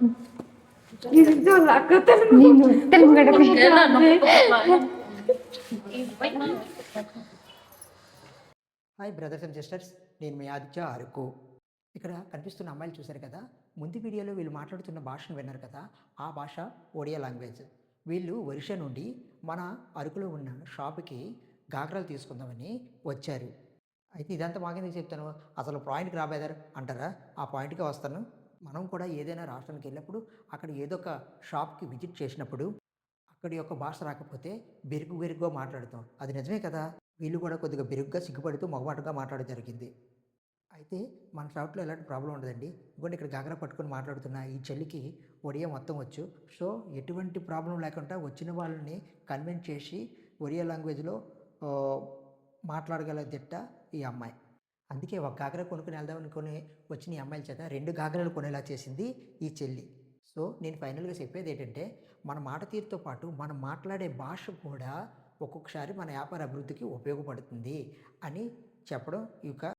నేను Telangana hi brothers and sisters, నేను మీ ఆదిత్య అరకు. ఇక్కడ కనిపిస్తున్న అమ్మాయిలు చూశారు కదా, ముందు వీడియోలో వీళ్ళు మాట్లాడుతున్న భాషను విన్నారు కదా, ఆ భాష ఒడియా లాంగ్వేజ్. వీళ్ళు ఒరిస్సా నుండి మన అరకులో ఉన్న షాప్కి గాగ్రాలు తీసుకుందామని వచ్చారు. అయితే ఇదంతా మాకెందుకు చెప్తాను, అసలు పాయింట్కి రా బ్రదర్ అంటారా? ఆ పాయింట్కే వస్తాను. మనం కూడా ఏదైనా రాష్ట్రానికి వెళ్ళినప్పుడు అక్కడ ఏదో ఒక షాప్కి విజిట్ చేసినప్పుడు అక్కడి యొక్క భాష రాకపోతే బెరుగ్గా మాట్లాడతాం. అది నిజమే కదా! వీళ్ళు కూడా కొద్దిగా బెరుగ్గా సిగ్గుపడుతూ మొహమాటంగా మాట్లాడడం జరిగింది. అయితే మన షాప్‌లో ఎలాంటి ప్రాబ్లమ్ ఉండదండి. ఇదిగోండి ఇక్కడ గాగరా పట్టుకొని మాట్లాడుతున్న ఈ చెల్లికి ఒడియా మొత్తం వచ్చు. సో, ఎటువంటి ప్రాబ్లమ్ లేకుండా వచ్చిన వాళ్ళని కన్విన్స్ చేసి ఒరియా లాంగ్వేజ్‌లో ఆహ్, మాట్లాడగల దిట్ట ఈ అమ్మాయి. అందుకే ఒక గాగరా కొనుక్కొని వెళ్దాం అనుకుని వచ్చిన ఈ అమ్మాయిల చేత 2 గాగరాలు కొనేలా చేసింది ఈ చెల్లి. సో, నేను ఫైనల్‌గా చెప్పేదేంటంటే, మన మాట తీరుతో పాటు మనం మాట్లాడే భాష కూడా ఒక్కొక్కసారి మన వ్యాపార అభివృద్ధికి ఉపయోగపడుతుంది అని చెప్పడం ఇక